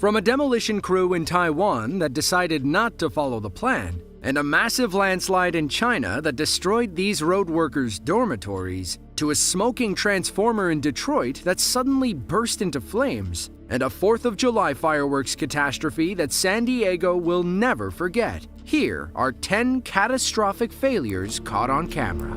From a demolition crew in Taiwan that decided not to follow the plan, and a massive landslide in China that destroyed these road workers' dormitories, to a smoking transformer in Detroit that suddenly burst into flames, and a 4th of July fireworks catastrophe that San Diego will never forget. Here are 10 catastrophic failures caught on camera.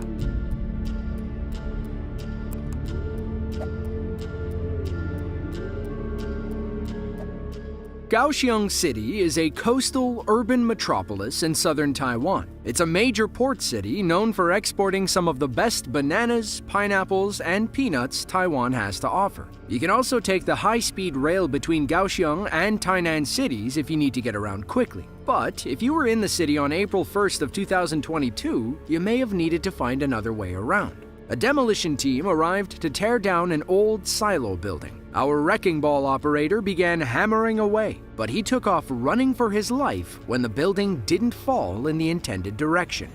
Kaohsiung City is a coastal urban metropolis in southern Taiwan. It's a major port city known for exporting some of the best bananas, pineapples, and peanuts Taiwan has to offer. You can also take the high-speed rail between Kaohsiung and Tainan cities if you need to get around quickly. But if you were in the city on April 1st of 2022, you may have needed to find another way around. A demolition team arrived to tear down an old silo building. Our wrecking ball operator began hammering away, but he took off running for his life when the building didn't fall in the intended direction.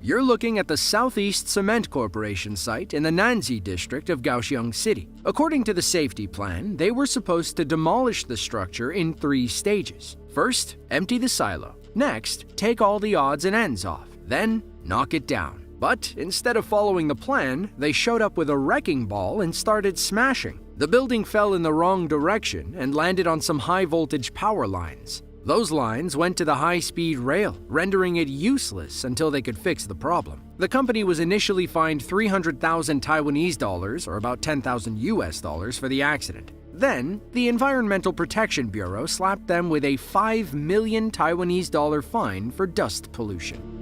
You're looking at the Southeast Cement Corporation site in the Nanzi district of Kaohsiung City. According to the safety plan, they were supposed to demolish the structure in 3 stages. First, empty the silo. Next, take all the odds and ends off. Then, knock it down. But instead of following the plan, they showed up with a wrecking ball and started smashing. The building fell in the wrong direction and landed on some high-voltage power lines. Those lines went to the high-speed rail, rendering it useless until they could fix the problem. The company was initially fined 300,000 Taiwanese dollars, or about 10,000 US dollars, for the accident. Then, the Environmental Protection Bureau slapped them with a 5 million Taiwanese dollar fine for dust pollution.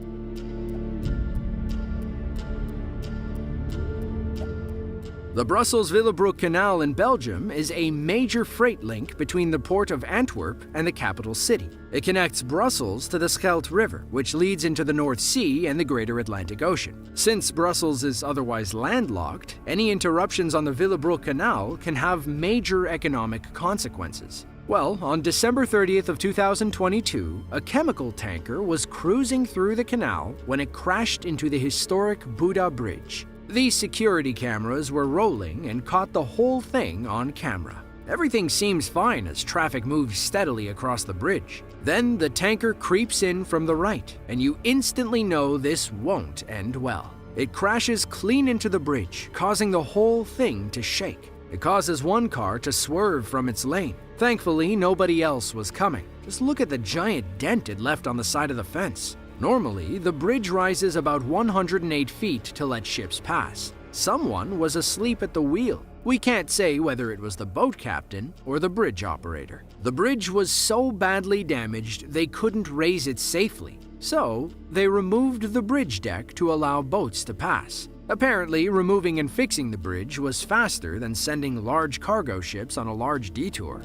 The Brussels-Willebroek Canal in Belgium is a major freight link between the port of Antwerp and the capital city. It connects Brussels to the Scheldt River, which leads into the North Sea and the Greater Atlantic Ocean. Since Brussels is otherwise landlocked, any interruptions on the Willebroek Canal can have major economic consequences. Well, on December 30th of 2022, a chemical tanker was cruising through the canal when it crashed into the historic Buddha Bridge. These security cameras were rolling and caught the whole thing on camera. Everything seems fine as traffic moves steadily across the bridge. Then the tanker creeps in from the right, and you instantly know this won't end well. It crashes clean into the bridge, causing the whole thing to shake. It causes one car to swerve from its lane. Thankfully, nobody else was coming. Just look at the giant dent it left on the side of the fence. Normally, the bridge rises about 108 feet to let ships pass. Someone was asleep at the wheel. We can't say whether it was the boat captain or the bridge operator. The bridge was so badly damaged they couldn't raise it safely. So, they removed the bridge deck to allow boats to pass. Apparently, removing and fixing the bridge was faster than sending large cargo ships on a large detour.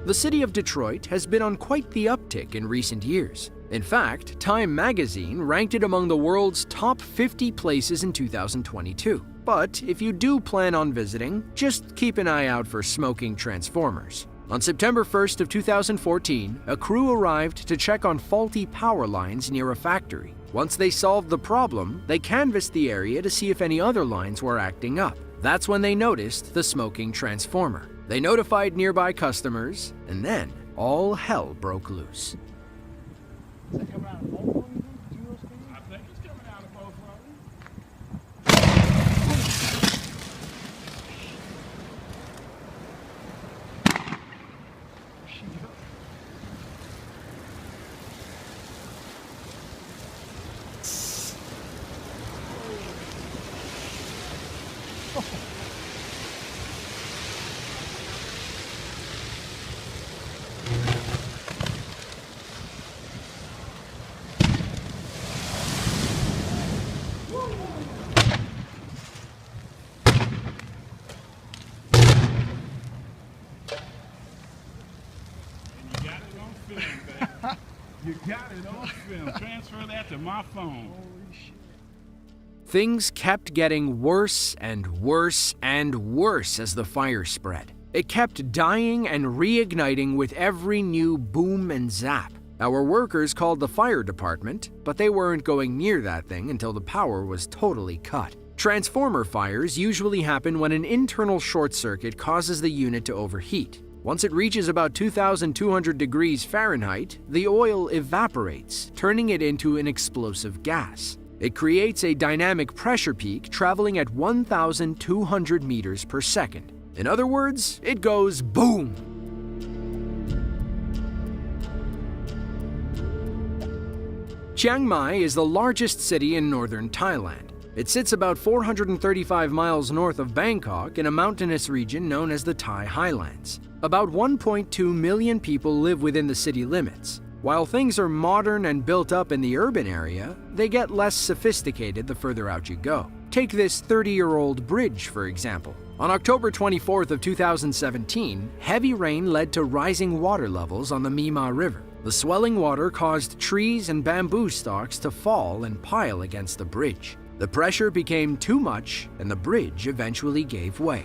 The city of Detroit has been on quite the uptick in recent years. In fact, Time magazine ranked it among the world's top 50 places in 2022. But if you do plan on visiting, just keep an eye out for smoking transformers. On September 1st of 2014, a crew arrived to check on faulty power lines near a factory. Once they solved the problem, they canvassed the area to see if any other lines were acting up. That's when they noticed the smoking transformer. They notified nearby customers, and then all hell broke loose. Does that come out of both of them? I think it's coming out of both of them. Oh. You got it on film. Transfer that to my phone. Holy shit. Things kept getting worse and worse and worse as the fire spread. It kept dying and reigniting with every new boom and zap. Our workers called the fire department, but they weren't going near that thing until the power was totally cut. Transformer fires usually happen when an internal short circuit causes the unit to overheat. Once it reaches about 2,200 degrees Fahrenheit, the oil evaporates, turning it into an explosive gas. It creates a dynamic pressure peak traveling at 1,200 meters per second. In other words, it goes boom! Chiang Mai is the largest city in northern Thailand. It sits about 435 miles north of Bangkok in a mountainous region known as the Thai Highlands. About 1.2 million people live within the city limits. While things are modern and built up in the urban area, they get less sophisticated the further out you go. Take this 30-year-old bridge, for example. On October 24th of 2017, heavy rain led to rising water levels on the Mima River. The swelling water caused trees and bamboo stalks to fall and pile against the bridge. The pressure became too much, and the bridge eventually gave way.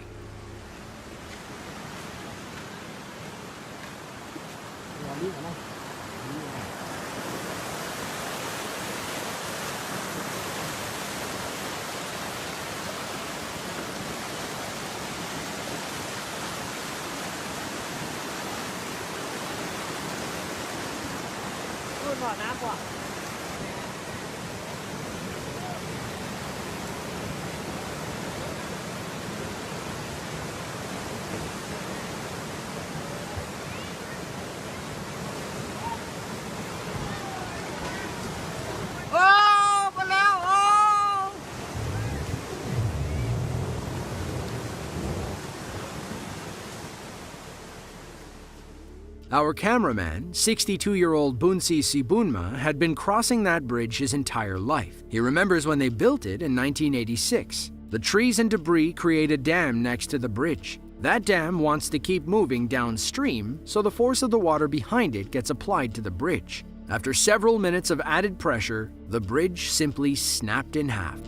Our cameraman, 62-year-old Bunsi Sibunma, had been crossing that bridge his entire life. He remembers when they built it in 1986. The trees and debris create a dam next to the bridge. That dam wants to keep moving downstream, so the force of the water behind it gets applied to the bridge. After several minutes of added pressure, the bridge simply snapped in half.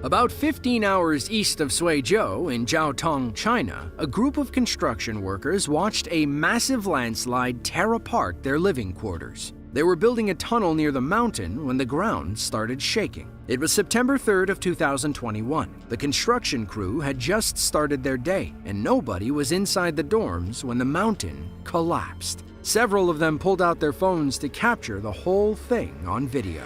About 15 hours east of Suzhou in Jiaotong, China, a group of construction workers watched a massive landslide tear apart their living quarters. They were building a tunnel near the mountain when the ground started shaking. It was September 3rd of 2021. The construction crew had just started their day, and nobody was inside the dorms when the mountain collapsed. Several of them pulled out their phones to capture the whole thing on video.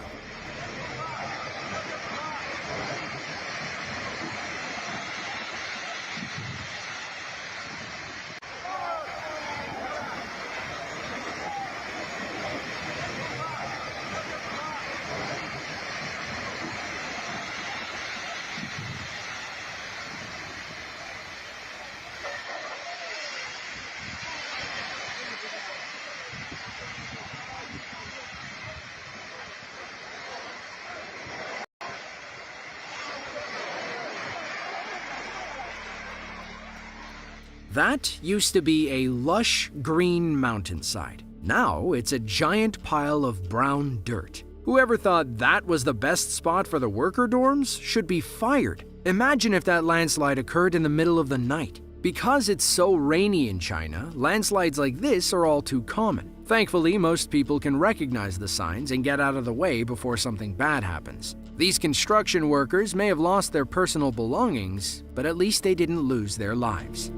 That used to be a lush green mountainside. Now it's a giant pile of brown dirt. Whoever thought that was the best spot for the worker dorms should be fired. Imagine if that landslide occurred in the middle of the night. Because it's so rainy in China, landslides like this are all too common. Thankfully, most people can recognize the signs and get out of the way before something bad happens. These construction workers may have lost their personal belongings, but at least they didn't lose their lives.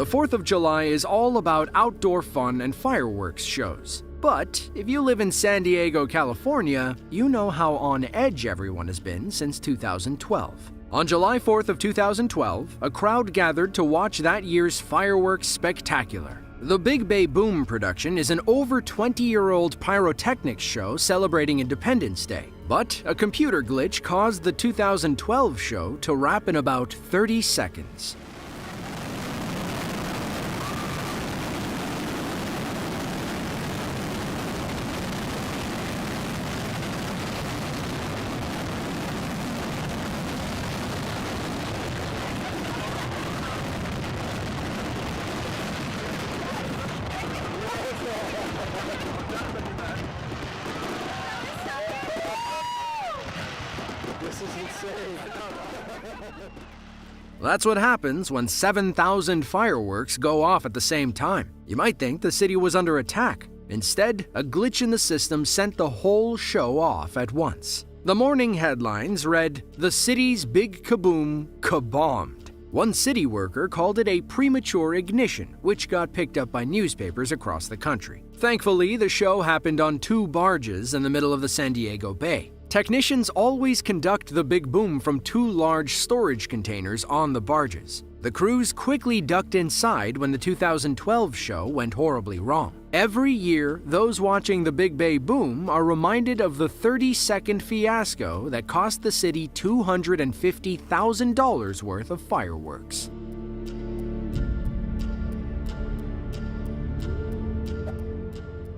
The 4th of July is all about outdoor fun and fireworks shows. But if you live in San Diego, California, you know how on edge everyone has been since 2012. On July 4th of 2012, a crowd gathered to watch that year's fireworks spectacular. The Big Bay Boom production is an over 20-year-old pyrotechnics show celebrating Independence Day. But a computer glitch caused the 2012 show to wrap in about 30 seconds. That's what happens when 7,000 fireworks go off at the same time. You might think the city was under attack. Instead, a glitch in the system sent the whole show off at once. The morning headlines read, "The city's big kaboom kabombed." One city worker called it a premature ignition, which got picked up by newspapers across the country. Thankfully, the show happened on 2 barges in the middle of the San Diego Bay. Technicians always conduct the big boom from 2 large storage containers on the barges. The crews quickly ducked inside when the 2012 show went horribly wrong. Every year, those watching the Big Bay boom are reminded of the 30-second fiasco that cost the city $250,000 worth of fireworks.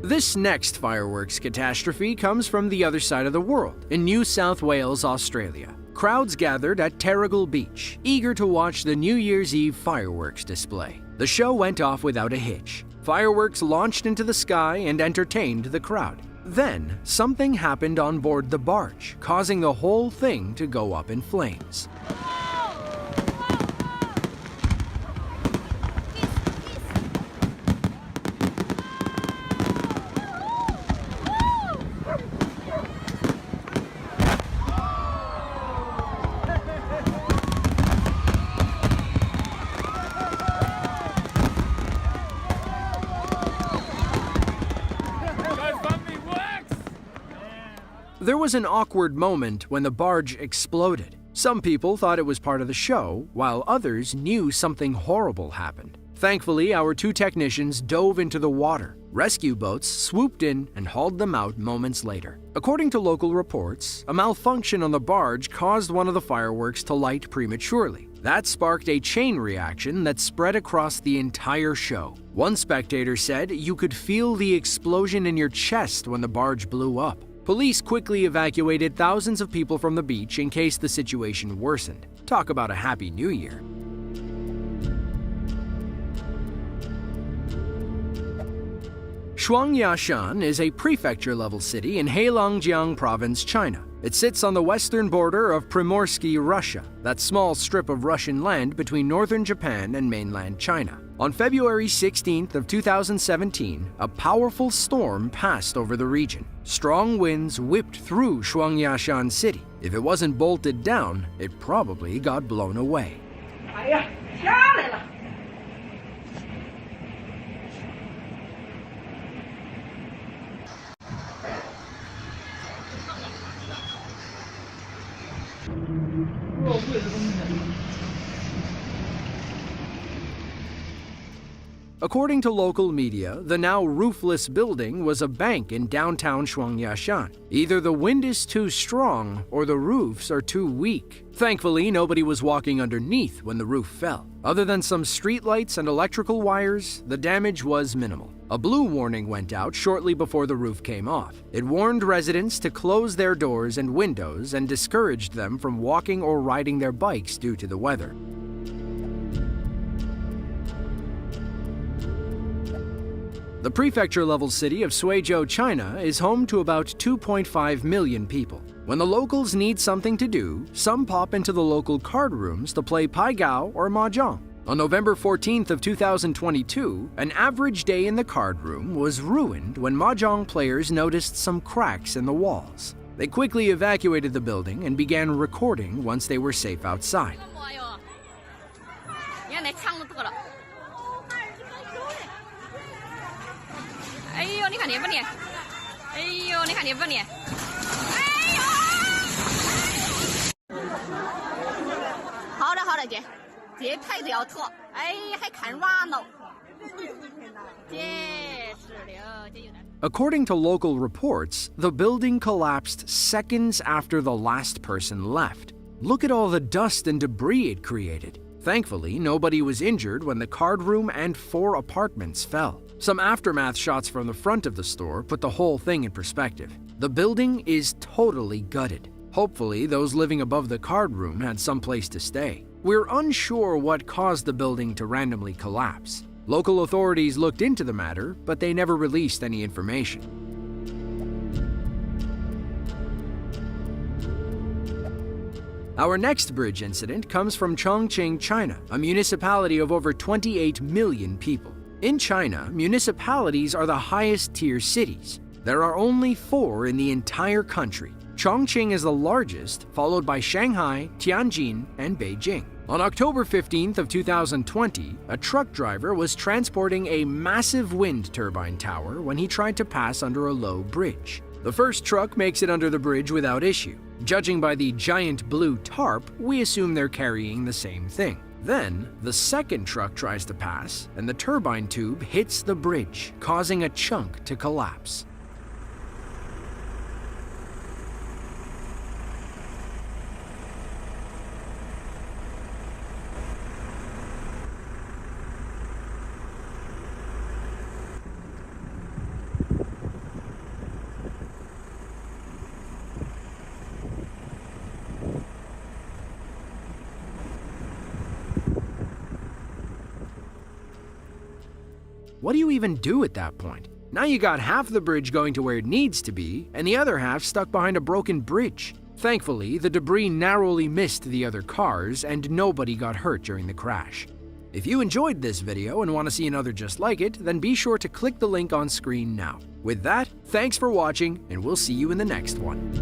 This next fireworks catastrophe comes from the other side of the world, in New South Wales, Australia. Crowds gathered at Terrigal Beach, eager to watch the New Year's Eve fireworks display. The show went off without a hitch. Fireworks launched into the sky and entertained the crowd. Then, something happened on board the barge, causing the whole thing to go up in flames. There was an awkward moment when the barge exploded. Some people thought it was part of the show, while others knew something horrible happened. Thankfully, our 2 technicians dove into the water. Rescue boats swooped in and hauled them out moments later. According to local reports, a malfunction on the barge caused one of the fireworks to light prematurely. That sparked a chain reaction that spread across the entire show. One spectator said you could feel the explosion in your chest when the barge blew up. Police quickly evacuated thousands of people from the beach in case the situation worsened. Talk about a happy new year. Shuangyashan is a prefecture-level city in Heilongjiang Province, China. It sits on the western border of Primorsky, Russia, that small strip of Russian land between northern Japan and mainland China. On February 16th of 2017, a powerful storm passed over the region. Strong winds whipped through Shuangyashan city. If it wasn't bolted down, it probably got blown away. According to local media, the now roofless building was a bank in downtown Shuangyashan. Either the wind is too strong or the roofs are too weak. Thankfully, nobody was walking underneath when the roof fell. Other than some streetlights and electrical wires, the damage was minimal. A blue warning went out shortly before the roof came off. It warned residents to close their doors and windows and discouraged them from walking or riding their bikes due to the weather. The prefecture-level city of Suizhou, China is home to about 2.5 million people. When the locals need something to do, some pop into the local card rooms to play Pai Gao or Mahjong. On November 14th of 2022, an average day in the card room was ruined when Mahjong players noticed some cracks in the walls. They quickly evacuated the building and began recording once they were safe outside. According to local reports, the building collapsed seconds after the last person left. Look at all the dust and debris it created. Thankfully, nobody was injured when the card room and 4 apartments fell. Some aftermath shots from the front of the store put the whole thing in perspective. The building is totally gutted. Hopefully, those living above the card room had some place to stay. We're unsure what caused the building to randomly collapse. Local authorities looked into the matter, but they never released any information. Our next bridge incident comes from Chongqing, China, a municipality of over 28 million people. In China, municipalities are the highest-tier cities. There are only 4 in the entire country. Chongqing is the largest, followed by Shanghai, Tianjin, and Beijing. On October 15th of 2020, a truck driver was transporting a massive wind turbine tower when he tried to pass under a low bridge. The first truck makes it under the bridge without issue. Judging by the giant blue tarp, we assume they're carrying the same thing. Then, the second truck tries to pass, and the turbine tube hits the bridge, causing a chunk to collapse. What do you even do at that point? Now you got half the bridge going to where it needs to be, and the other half stuck behind a broken bridge. Thankfully, the debris narrowly missed the other cars, and nobody got hurt during the crash. If you enjoyed this video and want to see another just like it, then be sure to click the link on screen now. With that, thanks for watching, and we'll see you in the next one.